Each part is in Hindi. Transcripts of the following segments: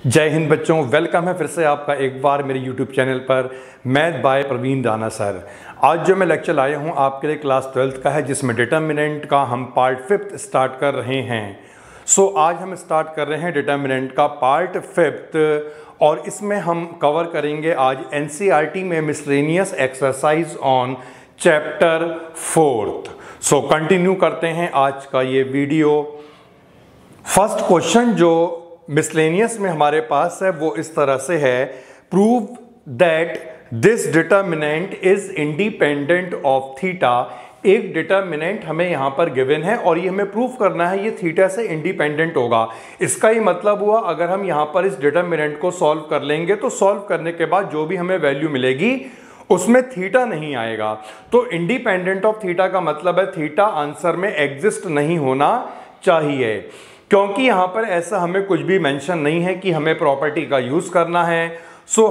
जय हिंद बच्चों, वेलकम है फिर से आपका एक बार मेरे YouTube चैनल पर math by Praveen Rana sir. आज जो मैं लेक्चर लाया हूँ आपके लिए क्लास 12th का है, जिसमें डिटर्मिनेंट का हम पार्ट 5th स्टार्ट कर रहे हैं। आज हम स्टार्ट कर रहे हैं डिटर्मिनेंट का पार्ट 5th और इसमें हम कवर करेंगे आज NCERT में miscellaneous exercise on chapter 4th। Continue करते हैं आज का ये वीडियो। फर्स्ट क्वेश्चन जो मिसलेनियस में हमारे पास है वो इस तरह से है, prove that this determinant is independent of theta. एक डिटर्मिनेंट हमें यहां पर गिवन है और ये हमें प्रूव करना है ये थीटा से इंडिपेंडेंट होगा। इसका ही मतलब हुआ अगर हम यहां पर इस डिटर्मिनेंट को सॉल्व कर लेंगे तो सॉल्व करने के बाद जो भी हमें वैल्यू मिलेगी उसमें थीटा नहीं आएगा। तो इंडिपेंडेंट ऑफ थीटा का मतलब है थीटा आंसर में एग्जिस्ट नहीं होना चाहिए, क्योंकि यहां पर ऐसा हमें कुछ भी मेंशन नहीं है कि हमें प्रॉपर्टी का यूज करना है।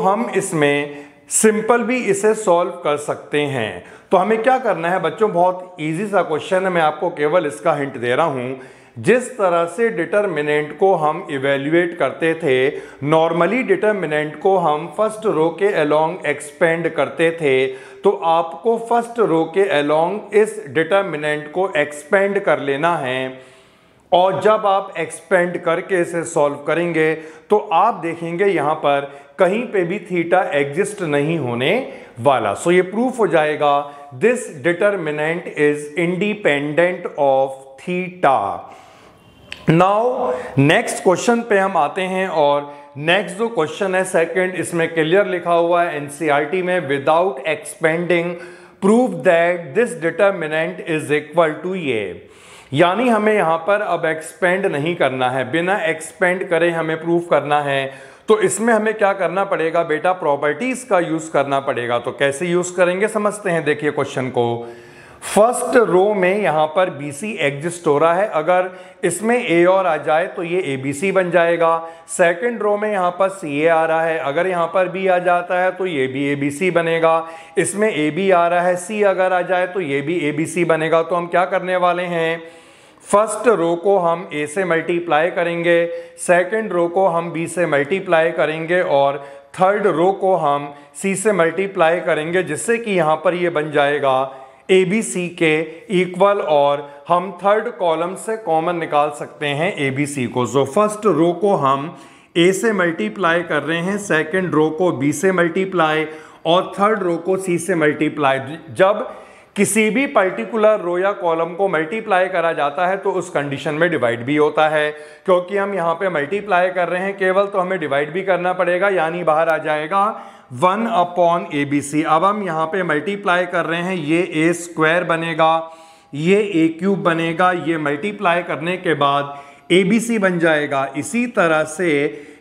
हम इसमें सिंपल भी इसे सॉल्व कर सकते हैं। तो हमें क्या करना है बच्चों, बहुत इजी सा क्वेश्चन है, मैं आपको केवल इसका हिंट दे रहा हूं। जिस तरह से डिटर्मिनेंट को हम इवेल्युएट करते थे, नॉर्मली डिटर्मिनेंट को हम फर्स्ट रो के अलोंग एक्सपेंड करते थे, तो आपको फर्स्ट रो के अलोंग इस डिटर्मिनेंट को एक्सपेंड कर लेना है। और जब आप एक्सपेंड करके इसे सॉल्व करेंगे तो आप देखेंगे यहां पर कहीं पे भी थीटा एग्जिस्ट नहीं होने वाला। ये प्रूफ हो जाएगा this determinant is independent of theta. Now next question पे हम आते हैं और नेक्स्ट जो क्वेश्चन है सेकंड, इसमें क्लियर लिखा हुआ है NCERT में, without expanding prove that this determinant is equal to ये। यानी हमें यहां पर अब एक्सपेंड नहीं करना है, बिना एक्सपेंड करे हमें प्रूफ करना है। तो इसमें हमें क्या करना पड़ेगा बेटा, प्रॉपर्टीज का यूज करना पड़ेगा। तो कैसे यूज करेंगे समझते हैं। देखिए क्वेश्चन को, फर्स्ट रो में यहां पर BC एग्जिस्ट हो रहा है, अगर इसमें A और आ जाए तो ये ABC बन जाएगा। सेकंड रो में यहां पर CA आ रहा है, अगर यहां पर B आ जाता है तो ये भी ABC बनेगा। इसमें AB आ रहा है, C अगर आ जाए तो ये भी ABC बनेगा। तो हम क्या करने वाले हैं, फर्स्ट रो को हम A से मल्टीप्लाई करेंगे, सेकंड रो को हम B से मल्टीप्लाई करेंगे और थर्ड रो को हम C से मल्टीप्लाई करेंगे, जिससे कि यहां पर ये बन जाएगा ABC के इक्वल और हम थर्ड कॉलम से कॉमन निकाल सकते हैं ABC को। फर्स्ट रो को हम A से मल्टीप्लाई कर रहे हैं, सेकंड रो को B से मल्टीप्लाई और थर्ड रो को C से मल्टीप्लाई। जब किसी भी पर्टिकुलर रो या कॉलम को मल्टीप्लाई करा जाता है तो उस कंडीशन में डिवाइड भी होता है। क्योंकि हम यहाँ पे मल्टीप्लाई कर रहे हैं केवल, तो हमें डिवाइड भी करना पड़ेगा, यानी बाहर आ जाएगा 1/ABC। अब हम यहाँ पे मल्टीप्लाई कर रहे हैं, ये A² बनेगा, ये A³ बनेगा, ये मल्टीप्लाई करने के बाद ABC बन जाएगा। इसी तरह से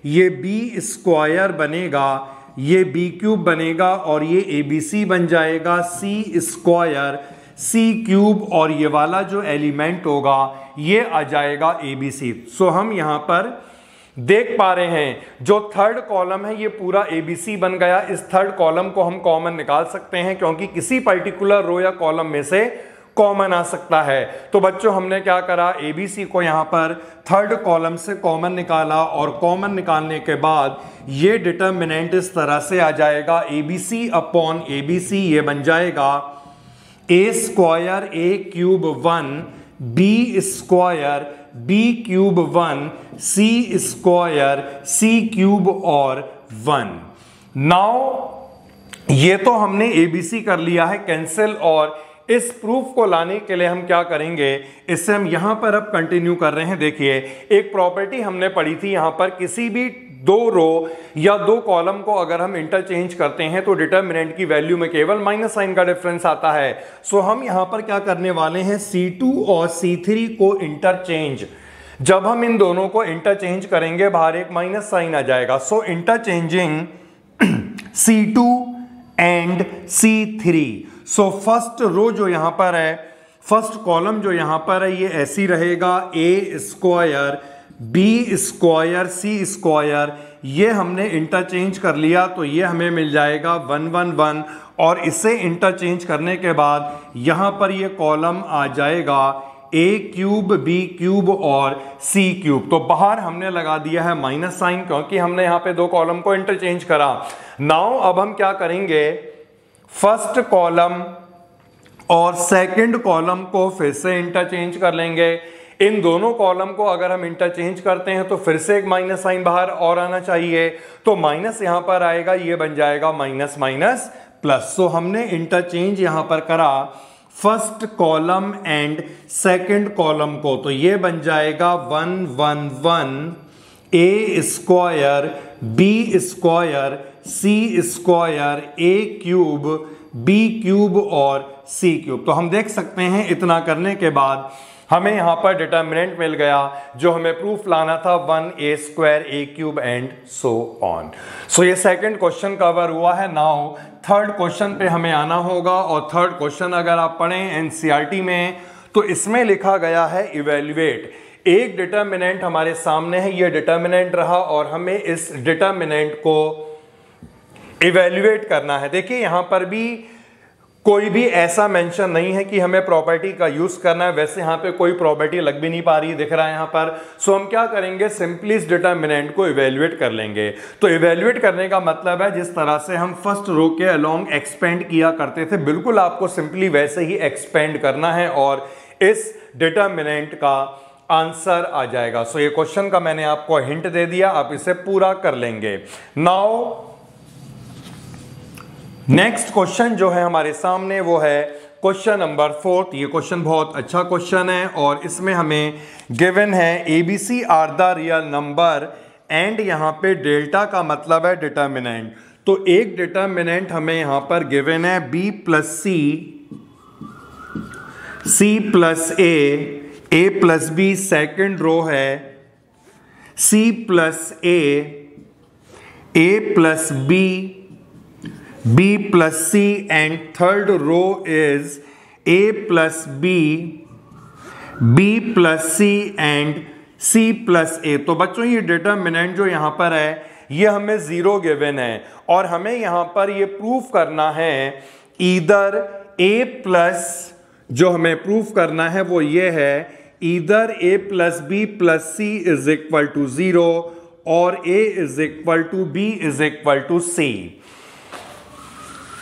ये B² बनेगा, ये B³ बनेगा और ये ABC बन जाएगा C² C³ और ये वाला जो एलिमेंट होगा ये आ जाएगा ABC। हम यहां पर देख पा रहे हैं जो थर्ड कॉलम है ये पूरा ABC बन गया। इस थर्ड कॉलम को हम कॉमन निकाल सकते हैं, क्योंकि किसी पर्टिकुलर रो या कॉलम में से कॉमन आ सकता है। तो बच्चों हमने क्या करा, ABC को यहां पर थर्ड कॉलम से कॉमन निकाला और कॉमन निकालने के बाद ये डिटर्मिनेंट इस तरह से आ जाएगा, ABC/ABC ये बन जाएगा A² A³ 1 B² B³ 1 C² C³ और 1। नाउ ये तो हमने ABC कर लिया है कैंसिल, और इस प्रूफ को लाने के लिए हम क्या करेंगे, इससे हम यहां पर अब कंटिन्यू कर रहे हैं। देखिए एक प्रॉपर्टी हमने पढ़ी थी, यहां पर किसी भी दो रो या दो कॉलम को अगर हम इंटरचेंज करते हैं तो डिटर्मिनेंट की वैल्यू में केवल माइनस साइन का डिफरेंस आता है। हम यहां पर क्या करने वाले हैं, C2 और C3 को इंटरचेंज। जब हम इन दोनों को इंटरचेंज करेंगे बाहर एक माइनस साइन आ जाएगा। Interchanging C2 and C3। First row जो यहां पर है, फर्स्ट कॉलम जो यहां पर है ये ऐसी रहेगा, A² B² C²। ये हमने इंटरचेंज कर लिया तो ये हमें मिल जाएगा 1 1 1 और इसे इंटरचेंज करने के बाद यहां पर ये कॉलम आ जाएगा ए क्यूब, बी क्यूब और सी क्यूब। तो बाहर हमने लगा दिया है माइनस साइन क्योंकि हमने यहाँ पे दो कॉलम को इंटरचेंज करा। नाउ अब हम क्या करेंगे, फर्स्ट कॉलम और सेकंड कॉलम को फिर से इंटरचेंज कर लेंगे। इन दोनों कॉलम को अगर हम इंटरचेंज करते हैं तो फिर से एक माइनस साइन बाहर और आना चाहिए, तो माइनस यहां पर आएगा, ये बन जाएगा माइनस माइनस प्लस। सो हमने इंटरचेंज यहां पर करा first column and second column को, तो ये बन जाएगा 1 1 1 ए square B square C square A cube B cube और सी क्यूब। तो हम देख सकते हैं इतना करने के बाद हमें यहां पर डिटर्मिनेंट मिल गया जो हमें प्रूफ लाना था 1a square A cube and so on. So ये सेकंड क्वेश्चन कवर हुआ है। नाउ थर्ड क्वेश्चन पे हमें आना होगा, और थर्ड क्वेश्चन अगर आप पढ़ें एनसीईआरटी में तो इसमें लिखा गया है इवेल्युएट। एक डिटर्मिनेंट हमारे सामने है, ये डिटर्मिनेंट रहा और हमें इस डिटर्मिनेंट को इवेल्युएट करना है। देखिए यहां पर भी कोई भी ऐसा मेंशन नहीं है कि हमें प्रॉपर्टी का यूज करना है, वैसे यहाँ पे कोई प्रॉपर्टी लग भी नहीं पा रही दिख रहा है यहाँ पर। सो हम क्या करेंगे, सिंपली इस डिटर्मिनेंट को इवेल्युएट कर लेंगे। तो इवेल्युएट करने का मतलब है जिस तरह से हम फर्स्ट रो के अलोंग एक्सपेंड किया करते थे, बिल्कुल आपको सिंपली वैसे ही एक्सपेंड करना है और इस डिटर्मिनेंट का आंसर आ जाएगा। सो ये क्वेश्चन का मैंने आपको हिंट दे दिया, आप इसे पूरा कर लेंगे। नाउ नेक्स्ट क्वेश्चन जो है हमारे सामने वो है क्वेश्चन नंबर 4। ये क्वेश्चन बहुत अच्छा क्वेश्चन है और इसमें हमें गिवन है ABC are the real number and यहाँ पे डेल्टा का मतलब है डिटर्मिनेंट। तो एक डिटर्मिनेंट हमें यहाँ पर गिवन है बी प्लस सी प्लस ए प्लस बी, सेकेंड रो है C plus A plus B plus C, and third row is A plus B plus C and C plus A। तो बच्चों ये डिटर्मिनेंट जो यहाँ पर है ये हमें जीरो गिवन है और हमें यहाँ पर ये प्रूफ करना है ईदर A प्लस, जो हमें प्रूफ करना है वो ये है either A plus B plus C is equal to 0 और A is equal to B is equal to C।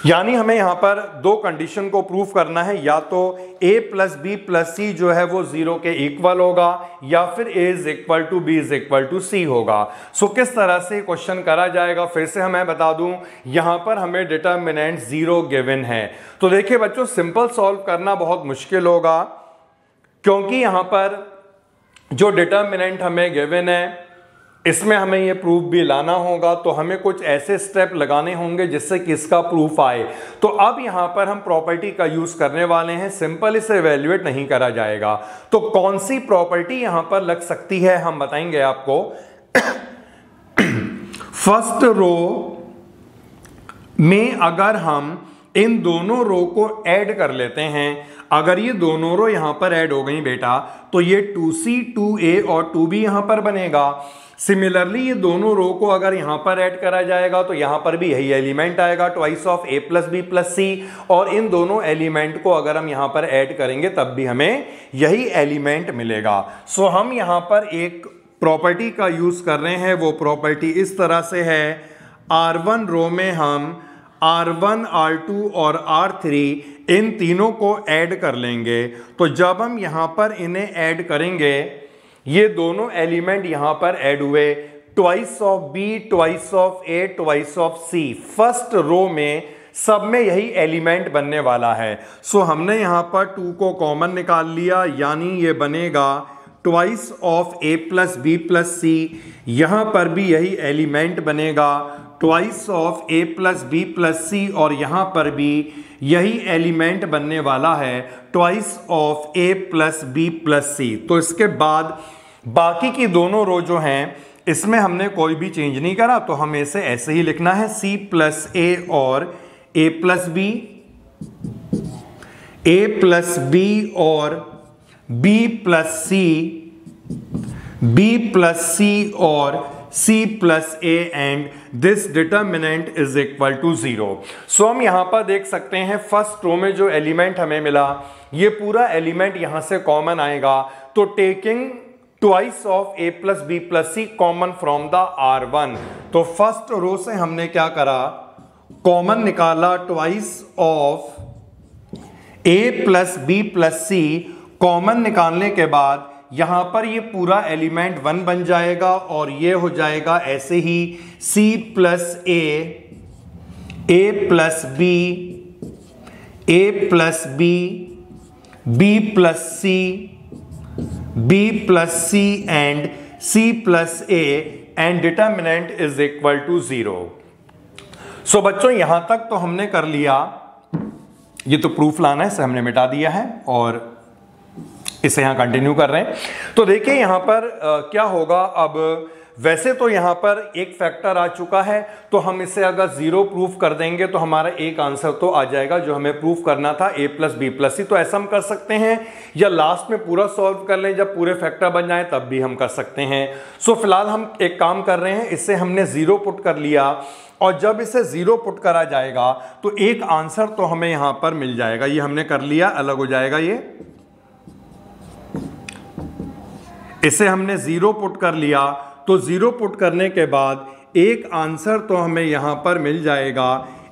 यानी हमें यहां पर दो कंडीशन को प्रूफ करना है, या तो a प्लस बी प्लस सी जो है वो 0 के इक्वल होगा या फिर a is equal to B is equal to C होगा। सो किस तरह से क्वेश्चन करा जाएगा फिर से हमें बता दूं, यहां पर हमें डिटर्मिनेंट 0 गिवन है। तो देखिए बच्चों सिंपल सॉल्व करना बहुत मुश्किल होगा क्योंकि यहां पर जो डिटर्मिनेंट हमें गिवन है इसमें हमें ये प्रूफ भी लाना होगा, तो हमें कुछ ऐसे स्टेप लगाने होंगे जिससे कि इसका प्रूफ आए। तो अब यहाँ पर हम प्रॉपर्टी का यूज करने वाले हैं, सिंपल इसे इवेल्युएट नहीं करा जाएगा। तो कौन सी प्रॉपर्टी यहाँ पर लग सकती है हम बताएंगे आपको। फर्स्ट रो में अगर हम इन दोनों रो को ऐड कर लेते हैं, अगर ये दोनों रो यहां पर ऐड हो गई बेटा तो ये 2c 2a और 2b यहां पर बनेगा। सिमिलरली ये दोनों रो को अगर यहां पर ऐड करा जाएगा तो यहां पर भी यही एलिमेंट आएगा twice of a plus B plus C, और इन दोनों एलिमेंट को अगर हम यहां पर ऐड करेंगे तब भी हमें यही एलिमेंट मिलेगा। सो हम यहां पर एक प्रॉपर्टी का यूज कर रहे हैं, वो प्रॉपर्टी इस तरह से है, R1 रो में हम R1 R2 और R3 इन तीनों को ऐड कर लेंगे। तो जब हम यहां पर इन्हें ऐड करेंगे, ये दोनों एलिमेंट यहां पर ऐड हुए, twice of B twice of A twice of C, first row में सब में यही एलिमेंट बनने वाला है। सो हमने यहां पर 2 को कॉमन निकाल लिया, यानी ये बनेगा twice of A plus B plus C, यहां पर भी यही एलिमेंट बनेगा twice of A plus B plus C, और यहां पर भी यही एलिमेंट बनने वाला है twice of A plus B plus C. तो इसके बाद बाकी की दोनों रो जो हैं इसमें हमने कोई भी चेंज नहीं करा, तो हमें इसे ऐसे ही लिखना है C प्लस A और A plus B, A plus B और B plus C, B plus C और C plus A and this determinant is equal to 0। So हम यहां पर देख सकते हैं फर्स्ट रो में जो एलिमेंट हमें मिला ये पूरा एलिमेंट यहां से कॉमन आएगा, तो taking twice of a plus B plus C common from the R1, तो फर्स्ट रो से हमने क्या करा, कॉमन निकाला twice of a plus B plus C. Common निकालने के बाद यहां पर ये पूरा एलिमेंट 1 बन जाएगा और ये हो जाएगा ऐसे ही c plus a plus B, a plus B, b plus C, b plus C and c plus a and determinant is equal to 0। So बच्चों यहां तक तो हमने कर लिया, ये तो प्रूफ लाना है, इसे हमने मिटा दिया है और इसे यहां कंटिन्यू कर रहे हैं। तो देखिए यहां पर क्या होगा, अब वैसे तो यहां पर एक फैक्टर आ चुका है, तो हम इसे अगर 0 प्रूफ कर देंगे तो हमारा एक आंसर तो आ जाएगा जो हमें प्रूफ करना था, a plus B plus C. तो ऐसा हम कर सकते हैं, या लास्ट में पूरा सॉल्व कर लें, जब पूरे फैक्टर बन जाए तब भी हम कर सकते हैं। सो फिलहाल हम एक काम कर रहे हैं, इससे हमने 0 पुट कर लिया, और जब इसे 0 पुट करा जाएगा तो एक आंसर तो हमें यहां पर मिल जाएगा। ये हमने कर लिया, अलग हो जाएगा ये, इसे हमने 0 पुट कर लिया, तो 0 पुट करने के बाद एक आंसर तो हमें यहां पर मिल जाएगा,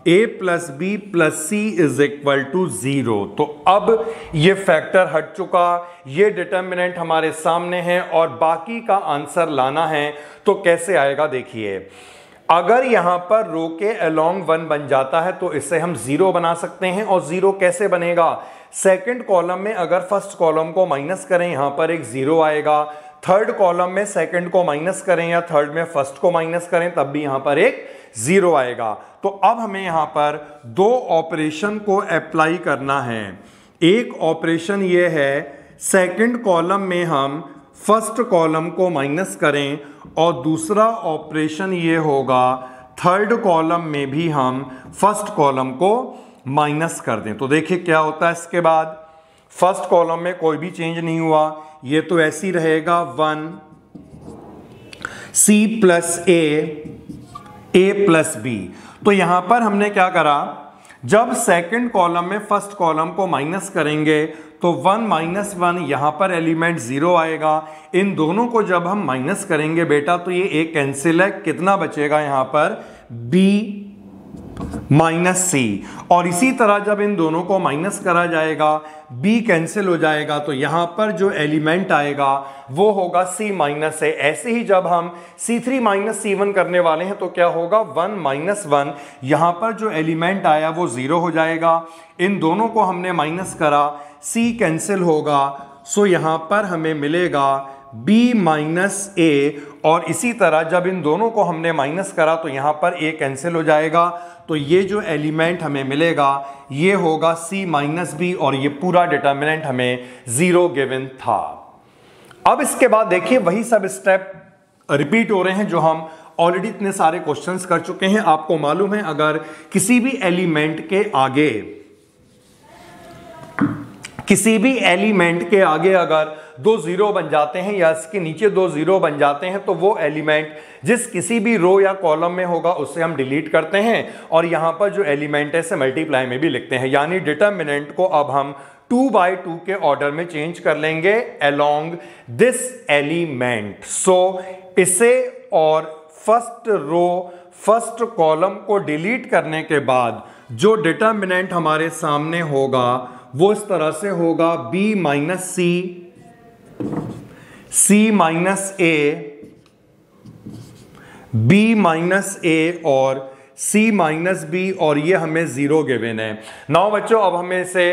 a plus B plus C is equal to 0। तो अब ये फैक्टर हट चुका, ये डिटर्मिनेंट हमारे सामने है और बाकी का आंसर लाना है। तो कैसे आएगा देखिए, अगर यहां पर रो के अलोंग 1 बन जाता है तो इसे हम 0 बना सकते हैं। और 0 कैसे बनेगा, सेकंड कॉलम में अगर फर्स्ट कॉलम को माइनस करें यहां पर एक 0 आएगा, थर्ड कॉलम में सेकंड को माइनस करें या थर्ड में फर्स्ट को माइनस करें तब भी यहां पर एक 0 आएगा। तो अब हमें यहां पर 2 ऑपरेशन को अप्लाई करना है। एक ऑपरेशन ये है, सेकंड कॉलम में हम फर्स्ट कॉलम को माइनस करें, और दूसरा ऑपरेशन ये होगा, थर्ड कॉलम में भी हम फर्स्ट कॉलम को माइनस कर दें। तो देखिए क्या होता है, इसके बाद फर्स्ट कॉलम में कोई भी चेंज नहीं हुआ, ये तो ऐसे ही रहेगा 1 c plus a plus b। तो यहां पर हमने क्या करा, जब सेकंड कॉलम में फर्स्ट कॉलम को माइनस करेंगे तो 1 माइनस 1 यहां पर एलिमेंट 0 आएगा। इन दोनों को जब हम माइनस करेंगे बेटा तो ये एक कैंसिल है, कितना बचेगा यहां पर b माइनस सी। और इसी तरह जब इन दोनों को माइनस करा जाएगा b कैंसिल हो जाएगा, तो यहां पर जो एलिमेंट आएगा वो होगा c माइनस है। ऐसे ही जब हम c3 माइनस c1 करने वाले हैं तो क्या होगा, 1 माइनस 1 यहां पर जो एलिमेंट आया वो 0 हो जाएगा। इन दोनों को हमने माइनस करा, c कैंसिल होगा, सो यहां पर हमें मिलेगा b माइनस a। और इसी तरह जब इन दोनों को हमने माइनस करा तो यहां पर a कैंसिल हो जाएगा, तो ये जो एलिमेंट हमें मिलेगा ये होगा c माइनस बी, और ये पूरा डिटर्मिनेंट हमें 0 गिवन था। अब इसके बाद देखिए वही सब स्टेप रिपीट हो रहे हैं जो हम ऑलरेडी इतने सारे क्वेश्चंस कर चुके हैं। आपको मालूम है अगर किसी भी एलिमेंट के आगे अगर 2 0 बन जाते हैं या इसके नीचे 2 0 बन जाते हैं तो वो एलिमेंट जिस किसी भी रो या कॉलम में होगा उससे हम डिलीट करते हैं, और यहां पर जो एलिमेंट है इसे मल्टीप्लाई में भी लिखते हैं। यानी डिटर्मिनेंट को अब हम 2 by 2 के ऑर्डर में चेंज कर लेंगे अलोंग दिस एलिमेंट। सो इसे और फर्स्ट रो फर्स्ट कॉलम को डिलीट करने के बाद जो डिटर्मिनेंट हमारे सामने होगा वो इस तरह से होगा, b minus c minus a, b minus a और c माइनस b, और ये हमें 0 गिवन है। नाउ बच्चों अब हमें इसे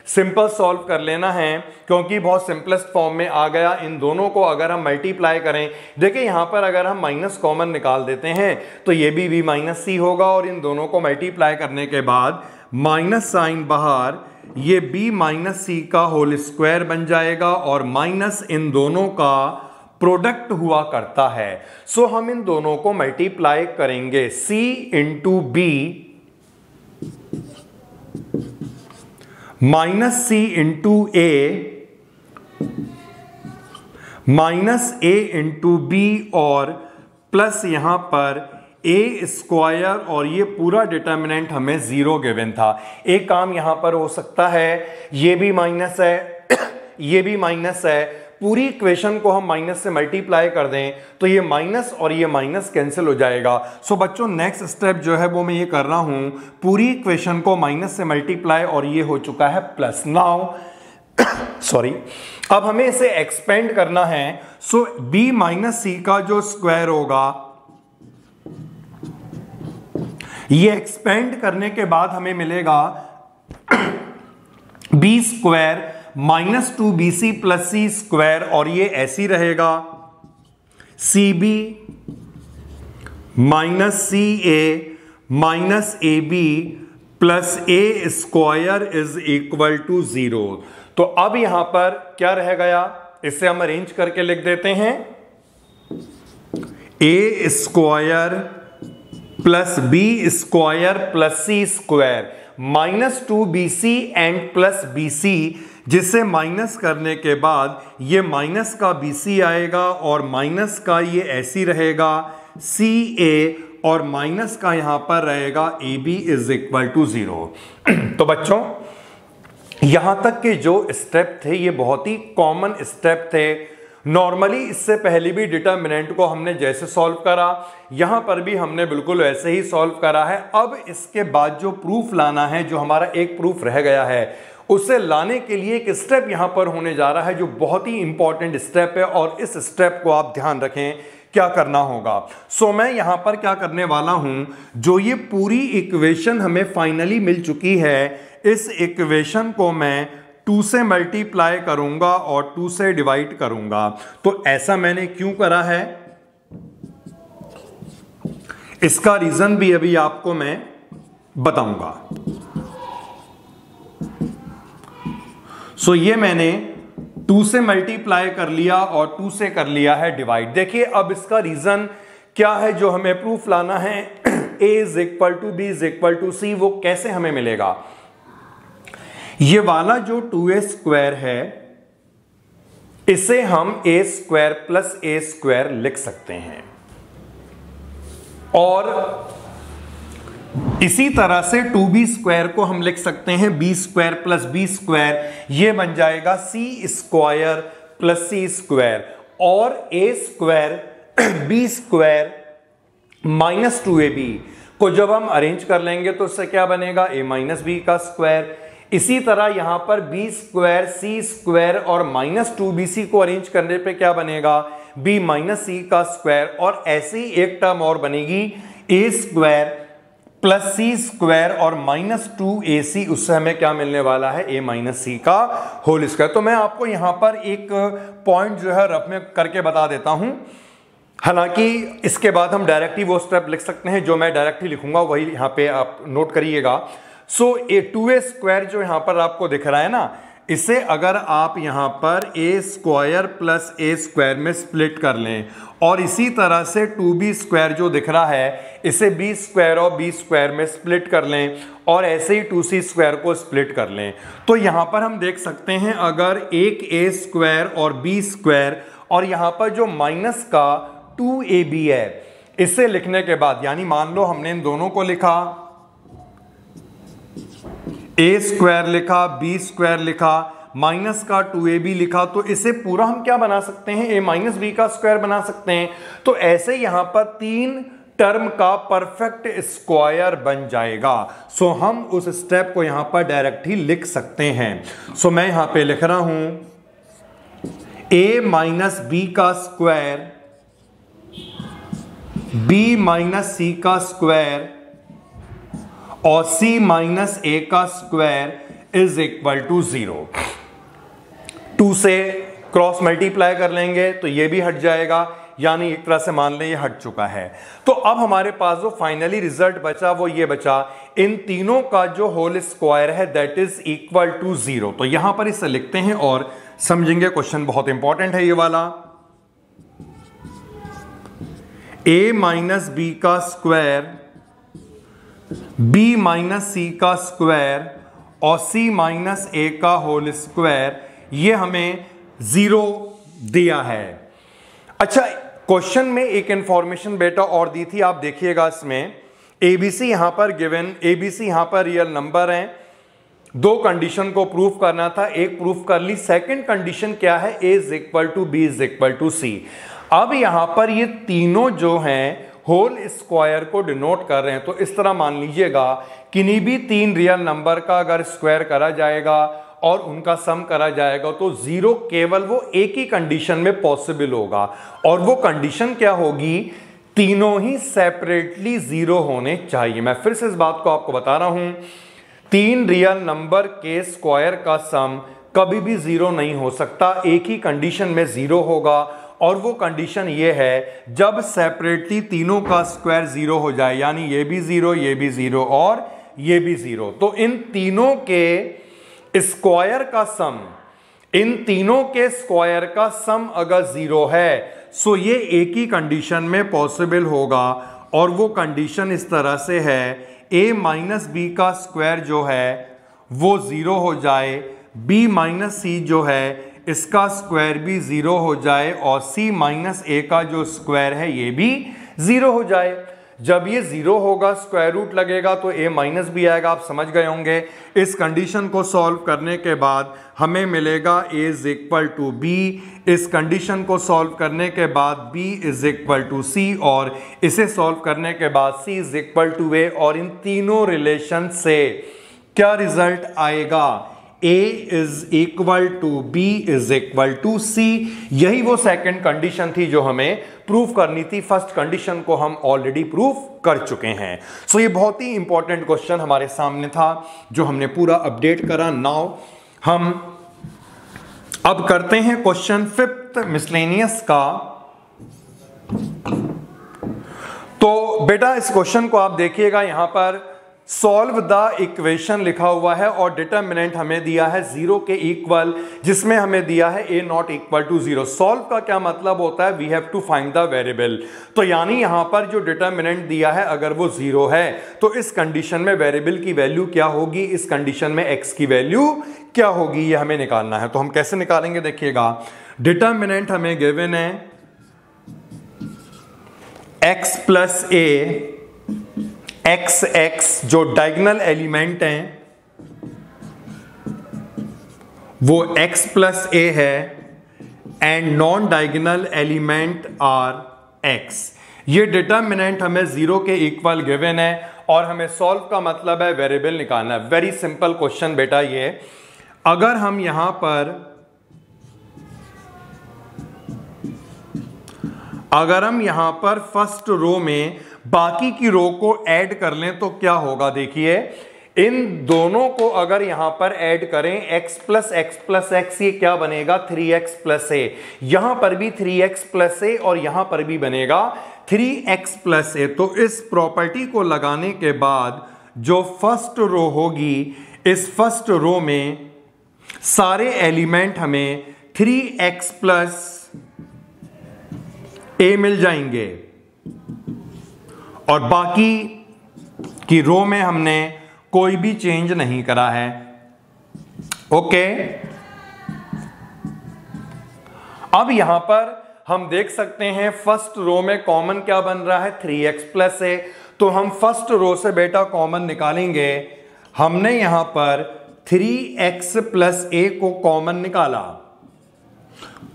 सिंपल सॉल्व कर लेना है क्योंकि बहुत सिंपलेस्ट फॉर्म में आ गया। इन दोनों को अगर हम मल्टीप्लाई करें, देखिए यहां पर अगर हम माइनस कॉमन निकाल देते हैं तो ये भी b माइनस c होगा, और इन दोनों को मल्टीप्लाई करने के बाद माइनस साइन बाहर, ये b माइनस सी का होल स्क्वायर बन जाएगा, और माइनस इन दोनों का प्रोडक्ट हुआ करता है। सो हम इन दोनों को मल्टीप्लाई करेंगे, c into B minus c into a minus a into B, और प्लस यहां पर ए स्क्वायर और ये पूरा डिटर्मिनेंट हमें 0 गिवन था। एक काम यहां पर हो सकता है, ये भी माइनस है ये भी माइनस है, पूरी इक्वेशन को हम माइनस से मल्टीप्लाई कर दें तो ये माइनस और ये माइनस कैंसिल हो जाएगा। सो बच्चों नेक्स्ट स्टेप जो है वो मैं ये कर रहा हूं, पूरी इक्वेशन को माइनस से मल्टीप्लाई और ये हो चुका है प्लस। नाउ सॉरी, अब हमें इसे एक्सपेंड करना है। सो b माइनस सी का जो स्क्वायर होगा, ये एक्सपेंड करने के बाद हमें मिलेगा b square minus 2bc plus C square, और ये ऐसी रहेगा cb minus C A minus A B plus A square is equal to 0। तो अब यहां पर क्या रह गया, इसे हम अरेंज करके लिख देते हैं, A square plus B square plus C square minus 2bc and plus bc, जिसे माइनस करने के बाद ये माइनस का bc आएगा और माइनस का ये ऐसी रहेगा ca और माइनस का यहां पर रहेगा ab इज इक्वल टू 0। तो बच्चों यहां तक के जो स्टेप थे ये बहुत ही कॉमन स्टेप थे। नॉर्मली इससे पहले भी डिटर्मिनेंट को हमने जैसे सॉल्व करा, यहां पर भी हमने बिल्कुल वैसे ही सॉल्व करा है। अब इसके बाद जो प्रूफ लाना है, जो हमारा एक प्रूफ रह गया है, उसे लाने के लिए एक स्टेप यहां पर होने जा रहा है जो बहुत ही इंपॉर्टेंट स्टेप है, और इस स्टेप को आप ध्यान रखें क्या करना होगा। सो मैं यहां पर क्या करने वाला हूं, जो ये पूरी इक्वेशन हमें फाइनली मिल चुकी है, इस इक्वेशन को मैं 2 से मल्टीप्लाई करूंगा और 2 से डिवाइड करूंगा। तो ऐसा मैंने क्यों करा है, इसका रीजन भी अभी आपको मैं बताऊंगा। सो ये मैंने 2 से मल्टीप्लाई कर लिया और 2 से कर लिया है डिवाइड। देखिए अब इसका रीजन क्या है जो हमें प्रूफ लाना है, a is equal to B is equal to C, वो कैसे हमें मिलेगा। ये वाला जो 2a स्क्वायर है, इसे हम a square plus a square लिख सकते हैं, और इसी तरह से 2b स्क्वायर को हम लिख सकते हैं b square plus b square, ये बन जाएगा c square plus c square, और a square b square minus 2ab को जब हम अरेंज कर लेंगे तो इससे क्या बनेगा, a माइनस b का स्क्वायर। इसी तरह यहां पर b स्क्वायर c स्क्वायर और माइनस 2bc को अरेंज करने पे क्या बनेगा, b माइनस c का स्क्वायर, और ऐसे ही एक टर्म और बनेगी a square plus C square और माइनस 2ac, उससे हमें क्या मिलने वाला है, a माइनस सी का होल स्क्वायर। तो मैं आपको यहां पर एक पॉइंट जो है रफ में करके बता देता हूं, हालांकि इसके बाद हम डायरेक्टली वो स्टेप लिख सकते हैं, जो मैं डायरेक्टली लिखूंगा वही यहां पे आप नोट करिएगा। सो ए 2a स्क्वायर जो यहां पर आपको दिख रहा है ना, इसे अगर आप यहां पर a square plus a square में स्प्लिट कर लें, और इसी तरह से 2b स्क्वायर जो दिख रहा है, इसे b स्क्वायर और b स्क्वायर में स्प्लिट कर लें, और ऐसे ही 2c स्क्वायर को स्प्लिट कर लें, तो यहां पर हम देख सकते हैं अगर एक a स्क्वायर और b स्क्वायर, और यहां पर जो माइनस का 2ab है, इसे लिखने के बाद, यानी मान लो हमने इन दोनों को लिखा, a स्क्वायर लिखा, b स्क्वायर लिखा, माइनस का 2ab लिखा, तो इसे पूरा हम क्या बना सकते हैं, a माइनस b का स्क्वायर बना सकते हैं। तो ऐसे यहां पर 3 टर्म का परफेक्ट स्क्वायर बन जाएगा। सो हम उस स्टेप को यहां पर डायरेक्ट ही लिख सकते हैं। सो मैं यहां पे लिख रहा हूं a माइनस b का स्क्वायर b माइनस c का स्क्वायर और c माइनस a का स्क्वायर इज इक्वल टू 0। 2 से क्रॉस मल्टीप्लाई कर लेंगे तो ये भी हट जाएगा, यानी एक तरह से मान लें ये हट चुका है। तो अब हमारे पास जो फाइनली रिजल्ट बचा वो ये बचा, इन तीनों का जो होल स्क्वायर है दैट इज इक्वल टू 0। तो यहां पर इसे लिखते हैं और समझेंगे, क्वेश्चन बहुत इंपॉर्टेंट है ये वाला। a माइनस बी का स्क्वायर b माइनस सी का स्क्वायर और c माइनस a का होल स्क्वायर, ये हमें 0 दिया है। अच्छा, क्वेश्चन में एक इंफॉर्मेशन बेटा और दी थी, आप देखिएगा इसमें एबीसी यहां पर गिवन, एबीसी यहां पर रियल नंबर हैं, दो कंडीशन को प्रूफ करना था, एक प्रूफ कर ली, सेकंड कंडीशन क्या है, A is equal to B is equal to C. अब यहां पर ये तीनों जो हैं होल स्क्वायर को डिनोट कर रहे हैं, तो इस तरह मान लीजिएगा किन्हीं भी तीन रियल नंबर का अगर स्क्वायर करा जाएगा और उनका सम करा जाएगा तो जीरो केवल वो एक ही कंडीशन में पॉसिबल होगा, और वो कंडीशन क्या होगी, तीनों ही सेपरेटली जीरो होने चाहिए। मैं फिर से इस बात को आपको बता रहा हूं, तीन रियल नंबर के स्क्वायर का सम कभी भी जीरो नहीं हो सकता, एक ही कंडीशन में जीरो होगा, और वो कंडीशन ये है जब सेपरेटली तीनों का स्क्वायर जीरो हो जाए, यानी ये भी जीरो, ये भी जीरो और ये भी जीरो। तो इन तीनों के स्क्वायर का सम, इन तीनों के स्क्वायर का सम अगर जीरो है सो ये एक ही कंडीशन में पॉसिबल होगा, और वो कंडीशन इस तरह से है a माइनस बी का स्क्वायर जो है वो जीरो हो जाए, b माइनस सी जो है इसका स्क्वायर भी जीरो हो जाए, और c माइनस ए का जो स्क्वायर है ये भी जीरो हो जाए। जब ये जीरो होगा स्क्वायर रूट लगेगा तो a माइनस बी आएगा, आप समझ गए होंगे। इस कंडीशन को सॉल्व करने के बाद हमें मिलेगा a is equal to B, इस कंडीशन को सॉल्व करने के बाद b is equal to C, और इसे सॉल्व करने के बाद c is equal to a, और इन तीनों रिलेशन से क्या रिजल्ट आएगा, a is equal to b is equal to c। यही वो सेकंड कंडीशन थी जो हमें प्रूफ करनी थी, फर्स्ट कंडीशन को हम ऑलरेडी प्रूफ कर चुके हैं। सो ये बहुत ही इंपॉर्टेंट क्वेश्चन हमारे सामने था जो हमने पूरा अपडेट करा। नाउ हम अब करते हैं क्वेश्चन फिफ्थ मिसलेनियस का। तो बेटा इस क्वेश्चन को आप देखिएगा, यहां पर सॉल्व द इक्वेशन लिखा हुआ है और डिटरमिनेंट हमें दिया है जीरो के इक्वल, जिसमें हमें दिया है a not equal to zero. Solve का क्या मतलब होता है, we have to find the variable. तो यानी यहां पर जो डिटरमिनेंट दिया है अगर वो जीरो है तो इस कंडीशन में वेरिएबल की वैल्यू क्या होगी, इस कंडीशन में x की वैल्यू क्या होगी, ये हमें निकालना है। तो हम कैसे निकालेंगे, देखिएगा डिटरमिनेंट हमें गिवन है x प्लस a, x जो डायगोनल एलिमेंट हैं वो x प्लस a है, and non diagonal element are x। ये डिटरमिनेंट हमें जीरो के इक्वल गिवन है और हमें सॉल्व का मतलब है वेरिएबल निकालना है। वेरी सिंपल क्वेश्चन बेटा ये। अगर हम यहां पर फर्स्ट रो में बाकी की रो को ऐड कर लें तो क्या होगा, देखिए इन दोनों को अगर यहां पर ऐड करें x प्लस एक्स, ये क्या बनेगा 3x प्लस a, यहां पर भी 3x प्लस a और यहां पर भी बनेगा 3x प्लस a। तो इस प्रॉपर्टी को लगाने के बाद जो फर्स्ट रो होगी, इस फर्स्ट रो में सारे एलिमेंट हमें 3x प्लस a मिल जाएंगे, और बाकी की रो में हमने कोई भी चेंज नहीं करा है। ओके, अब यहां पर हम देख सकते हैं फर्स्ट रो में कॉमन क्या बन रहा है 3x प्लस a, तो हम फर्स्ट रो से बेटा कॉमन निकालेंगे। हमने यहां पर 3x प्लस a को कॉमन निकाला।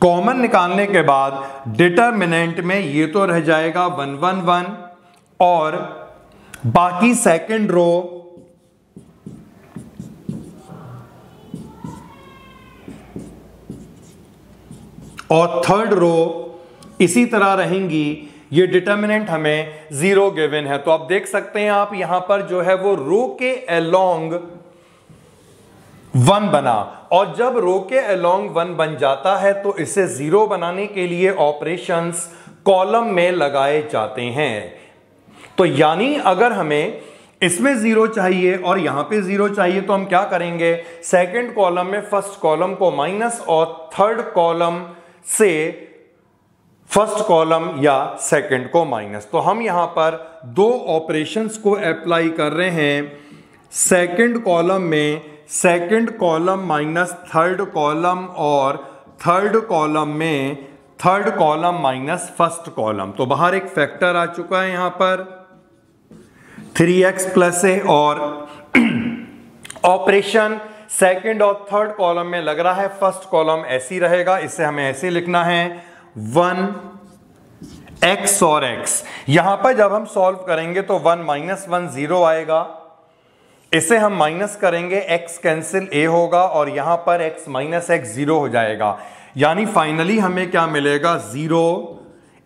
कॉमन निकालने के बाद डिटरमिनेंट में ये तो रह जाएगा 1 1 1, और बाकी सेकंड रो और थर्ड रो इसी तरह रहेंगी। ये डिटरमिनेंट हमें जीरो गिवन है। तो आप देख सकते हैं आप यहां पर जो है वो रो के अलोंग 1 बना, और जब रो के अलोंग 1 बन जाता है तो इसे जीरो बनाने के लिए ऑपरेशंस कॉलम में लगाए जाते हैं। तो यानी अगर हमें इसमें जीरो चाहिए और यहां पे जीरो चाहिए तो हम क्या करेंगे, सेकंड कॉलम में फर्स्ट कॉलम को माइनस और थर्ड कॉलम से फर्स्ट कॉलम या सेकंड को माइनस। तो हम यहां पर दो ऑपरेशंस को अप्लाई कर रहे हैं। सेकंड कॉलम में second column minus third column, और थर्ड कॉलम में third column minus first column. तो बाहर एक फैक्टर आ चुका है यहां पर 3x प्लस ए, और ऑपरेशन सेकंड और थर्ड कॉलम में लग रहा है फर्स्ट कॉलम ऐसे ही रहेगा, इसे हमें ऐसे लिखना है 1x और x। यहां पर जब हम सॉल्व करेंगे तो 1 माइनस 1 0 आएगा, इसे हम माइनस करेंगे x कैंसिल a होगा और यहां पर x माइनस x 0 हो जाएगा, यानी फाइनली हमें क्या मिलेगा 0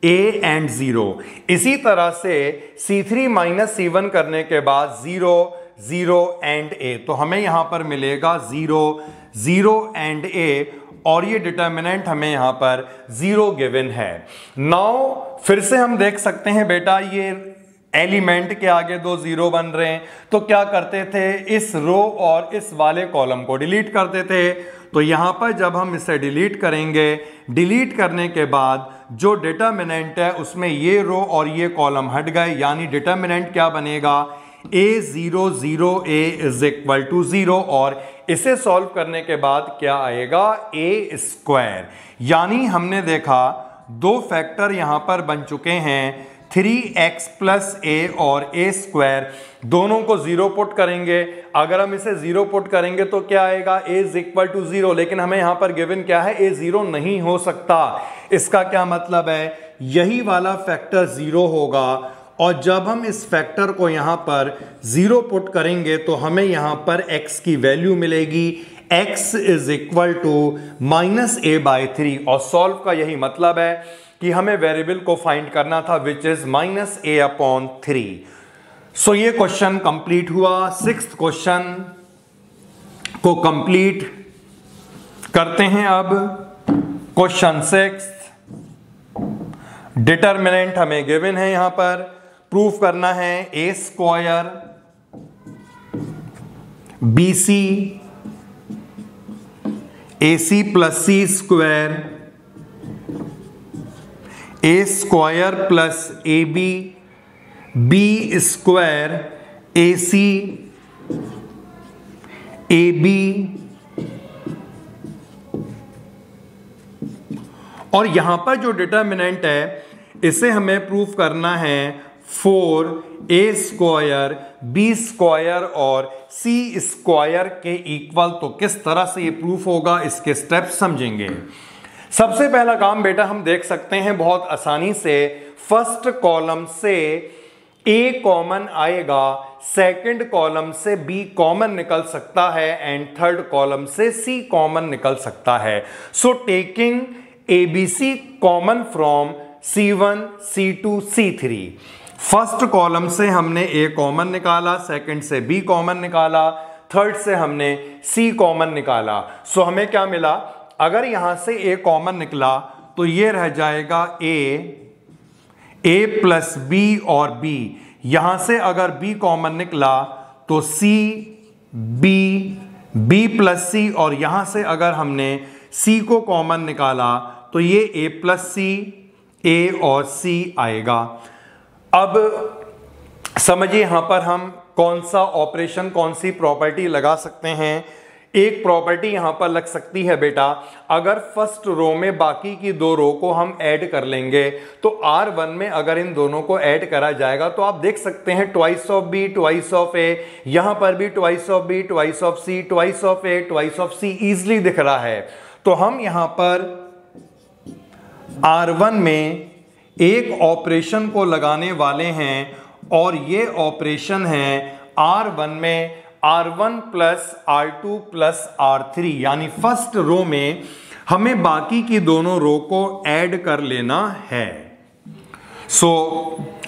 a एंड 0। इसी तरह से C3 माइनस C1 करने के बाद 0 0 एंड a, तो हमें यहां पर मिलेगा 0 0 एंड a, और ये डिटर्मिनेंट हमें यहां पर 0 गिवन है। नाउ फिर से हम देख सकते हैं बेटा ये एलिमेंट के आगे दो 0 बन रहे हैं, तो क्या करते थे, इस रो और इस वाले कॉलम को डिलीट करते थे। तो यहां पर जब हम इसे डिलीट करेंगे, डिलीट करने के बाद जो डिटर्मिनेंट है उसमें ये रो और ये कॉलम हट गए, यानी डिटर्मिनेंट क्या बनेगा a0 0 a is equal to 0, और इसे सॉल्व करने के बाद क्या आएगा a स्क्वायर। यानी हमने देखा दो फैक्टर यहां पर बन चुके हैं 3x प्लस a और a स्क्वायर, दोनों को 0 पुट करेंगे। अगर हम इसे 0 पुट करेंगे तो क्या आएगा a इज इक्वल टू 0, लेकिन हमें यहां पर गिवन क्या है a 0 नहीं हो सकता। इसका क्या मतलब है, यही वाला फैक्टर 0 होगा, और जब हम इस फैक्टर को यहां पर 0 पुट करेंगे तो हमें यहां पर x की वैल्यू मिलेगी x is equal to minus a by 3, और सॉल्व का यही मतलब है कि हमें वेरिएबल को फाइंड करना था which is minus a upon 3। सो ये क्वेश्चन कंप्लीट हुआ। सिक्स्थ क्वेश्चन को कंप्लीट करते हैं अब। क्वेश्चन 6, डिटर्मिनेंट हमें गिवन है, यहां पर प्रूफ करना है a square bc ac plus c square a square plus ab b square ac ab, और यहां पर जो डिटर्मिनेंट है इसे हमें प्रूफ करना है 4a स्क्वायर b स्क्वायर और c स्क्वायर के इक्वल। तो किस तरह से ये प्रूफ होगा, इसके स्टेप्स समझेंगे। सबसे पहला काम बेटा हम देख सकते हैं बहुत आसानी से, फर्स्ट कॉलम से a कॉमन आएगा, सेकंड कॉलम से b कॉमन निकल सकता है, एंड थर्ड कॉलम से c कॉमन निकल सकता है। So taking abc common from c1 c2 c3, first column से हमने a कॉमन निकाला, सेकंड से b कॉमन निकाला, थर्ड से हमने c कॉमन निकाला। सो हमें क्या मिला, अगर यहां से a कॉमन निकला तो ये रह जाएगा a प्लस b और b, यहां से अगर b कॉमन निकला तो c b प्लस c, और यहां से अगर हमने c को कॉमन निकाला तो ये a प्लस c, a और c आएगा। अब समझिए यहां पर हम कौन सा ऑपरेशन, कौन सी प्रॉपर्टी लगा सकते हैं। एक प्रॉपर्टी यहां पर लग सकती है बेटा, अगर फर्स्ट रो में बाकी की दो रो को हम ऐड कर लेंगे तो R1 में अगर इन दोनों को ऐड करा जाएगा तो आप देख सकते हैं twice of b twice of a, यहां पर भी twice of b twice of c twice of a twice of c easily दिख रहा है। तो हम यहां पर R1 में एक ऑपरेशन को लगाने वाले हैं, और ये ऑपरेशन है R1 में R1 plus R2 plus R3, यानी फर्स्ट रो में हमें बाकी की दोनों रो को ऐड कर लेना है। सो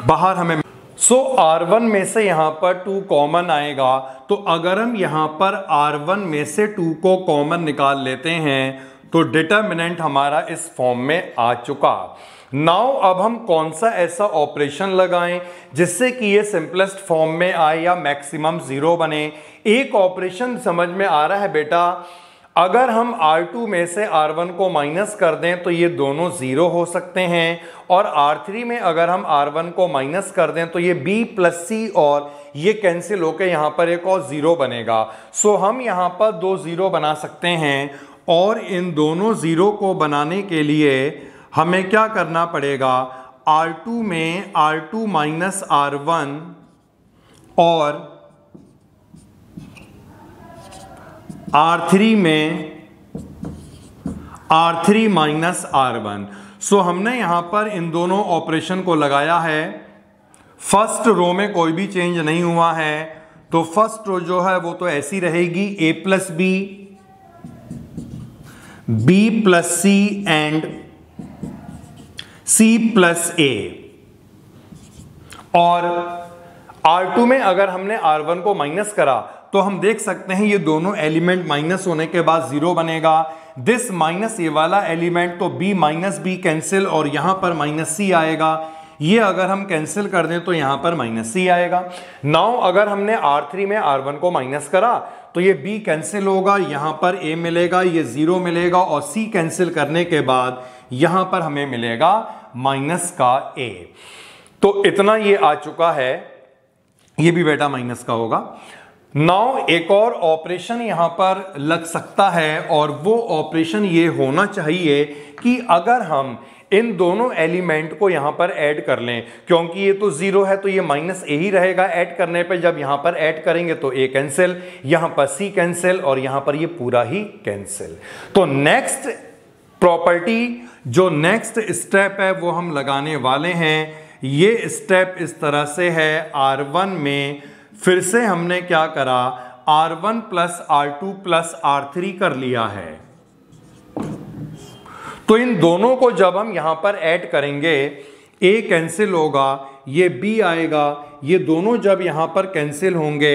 बाहर हमें R1 में से यहां पर 2 कॉमन आएगा, तो अगर हम यहां पर R1 में से 2 को कॉमन निकाल लेते हैं तो डिटर्मिनेंट हमारा इस फॉर्म में आ चुका। नाउ अब हम कौन सा ऐसा ऑपरेशन लगाएं जिससे कि ये सिंपलेस्ट फॉर्म में आए या मैक्सिमम 0 बने। एक ऑपरेशन समझ में आ रहा है बेटा, अगर हम R2 में से R1 को माइनस कर दें तो ये दोनों 0 हो सकते हैं, और R3 में अगर हम R1 को माइनस कर दें तो ये B प्लस C और ये कैंसिल होकर यहाँ पर एक और 0 बनेगा। सो हम यहाँ पर 2 0 बना सकते हैं, और इन दोनों 0 को बनाने के लिए हमें क्या करना पड़ेगा, R2 में R2 माइनस R1 और R3 में R3 माइनस R1। सो हमने यहां पर इन दोनों ऑपरेशन को लगाया है। फर्स्ट रो में कोई भी चेंज नहीं हुआ है, तो फर्स्ट रो जो है वो तो ऐसी रहेगी, a plus B, b plus C and c plus a। और R2 में अगर हमने R1 को माइनस करा तो हम देख सकते हैं ये दोनों एलिमेंट माइनस होने के बाद जीरो बनेगा। दिस माइनस ये वाला एलिमेंट तो b माइनस बी कैंसिल और यहां पर माइनस सी आएगा। ये अगर हम कैंसिल कर दें तो यहां पर माइनस सी आएगा। नाउ अगर हमने R3 में R1 को माइनस करा तो ये b कैंसिल होगा, यहां पर a मिलेगा, ये जीरो मिलेगा और c कैंसिल करने के बाद यहां पर हमें मिलेगा माइनस का a। तो इतना ये आ चुका है, ये भी बेटा माइनस का होगा। नाउ एक और ऑपरेशन यहां पर लग सकता है और वो ऑपरेशन ये होना चाहिए कि अगर हम इन दोनों एलिमेंट को यहां पर ऐड कर लें, क्योंकि ये तो जीरो है तो ये माइनस ए ही रहेगा ऐड करने पे। जब यहां पर ऐड करेंगे तो ए कैंसिल, यहां पर सी कैंसिल और यहां पर ये पूरा ही कैंसिल। तो नेक्स्ट प्रॉपर्टी, जो नेक्स्ट स्टेप है वो हम लगाने वाले हैं। ये स्टेप इस तरह से है, R1 में फिर से हमने क्या करा, R1 plus R2 plus R3 कर लिया है। तो इन दोनों को जब हम यहां पर ऐड करेंगे, A कैंसिल होगा, ये B आएगा, ये दोनों जब यहां पर कैंसिल होंगे,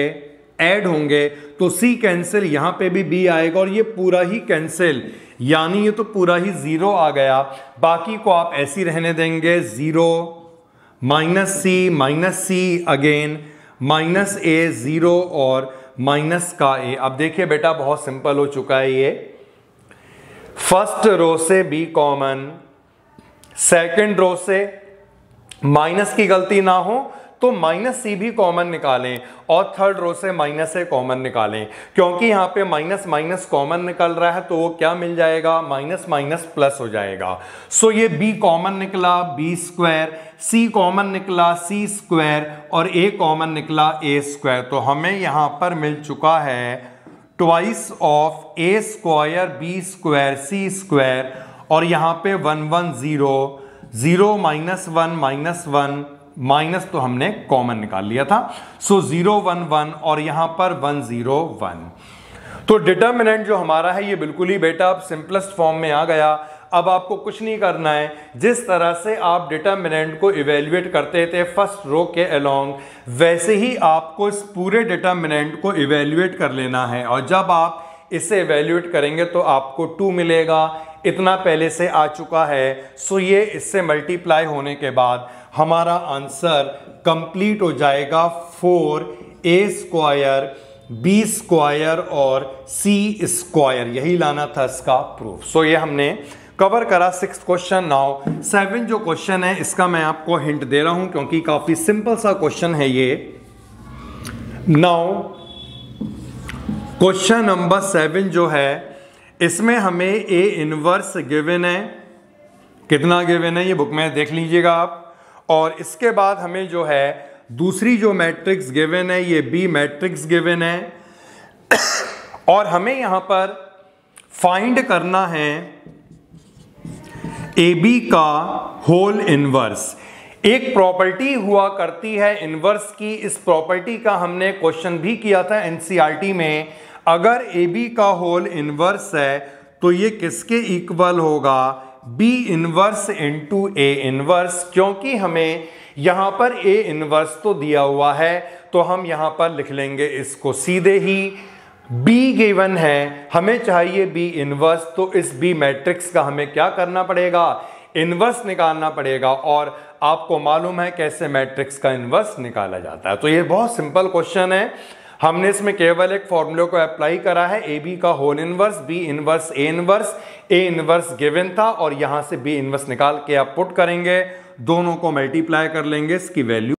ऐड होंगे तो C कैंसिल, यहां पे भी B आएगा और ये पूरा ही कैंसिल, यानी ये तो पूरा ही जीरो आ गया। बाकी को आप ऐसी रहने देंगे, zero minus see again minus ए, जीरो और माइनस का ए। अब देखिए बेटा बहुत सिंपल हो चुका है ये। फर्स्ट रो से बी कॉमन, सेकंड रो से माइनस की गलती ना हो तो माइनस सी भी कॉमन निकालें और थर्ड रो से माइनस ए कॉमन निकालें, क्योंकि यहां पे माइनस माइनस कॉमन निकल रहा है तो वो क्या मिल जाएगा, माइनस माइनस प्लस हो जाएगा। सो ये b कॉमन निकला, b स्क्वायर, c कॉमन निकला, c स्क्वायर और a कॉमन निकला, a स्क्वायर। तो हमें यहां पर मिल चुका है twice of a square b square c square और यहां पे 1 1 0 0 माइनस 1 माइनस 1 माइनस तो हमने कॉमन निकाल लिया था। सो 0 1 1 और यहां पर 1 0 1। तो डिटर्मिनेंट जो हमारा है ये बिल्कुल ही बेटा अब सिंपलेस्ट फॉर्म में आ गया। अब आपको कुछ नहीं करना है, जिस तरह से आप डिटर्मिनेंट को इवेल्युएट करते थे फर्स्ट रो के अलोंग, वैसे ही आपको इस पूरे डिटर्मिनेंट को इवेल्युएट कर लेना है। और जब आप इसे इवेल्युएट करेंगे तो आपको 2 मिलेगा, इतना पहले से आ चुका है। सो ये इससे मल्टीप्लाई होने के बाद हमारा आंसर कंप्लीट हो जाएगा 4a स्क्वायर b स्क्वायर और c स्क्वायर, यही लाना था इसका प्रूफ। सो ये हमने कवर करा 6th क्वेश्चन। नाउ 7 जो क्वेश्चन है इसका मैं आपको हिंट दे रहा हूं क्योंकि काफी सिंपल सा क्वेश्चन है ये। नाउ क्वेश्चन नंबर 7 जो है इसमें हमें a इनवर्स गिवन है, कितना गिवन है ये बुक में देख लीजिएगा आप। और इसके बाद हमें जो है दूसरी जो मैट्रिक्स गिवन है ये बी मैट्रिक्स गिवन है और हमें यहां पर फाइंड करना है ए बी का होल इनवर्स। एक प्रॉपर्टी हुआ करती है इनवर्स की, इस प्रॉपर्टी का हमने क्वेश्चन भी किया था एनसीईआरटी में। अगर ए बी का होल इनवर्स है तो ये किसके इक्वल होगा, B inverse into A inverse. क्योंकि हमें यहां पर ए इनवर्स तो दिया हुआ है तो हम यहां पर लिख लेंगे इसको सीधे ही। बी गिवन है, हमें चाहिए बी इनवर्स, तो इस बी मैट्रिक्स का हमें क्या करना पड़ेगा, इनवर्स निकालना पड़ेगा। और आपको मालूम है कैसे मैट्रिक्स का इनवर्स निकाला जाता है। तो ये बहुत सिंपल क्वेश्चन है, हमने इसमें केवल एक फॉर्मूले को अप्लाई करा है, ए बी का whole inverse, B inverse A inverse. A inverse given था और यहां से बी इनवर्स निकाल के आप पुट करेंगे, दोनों को मल्टीप्लाई कर लेंगे, इसकी वैल्यू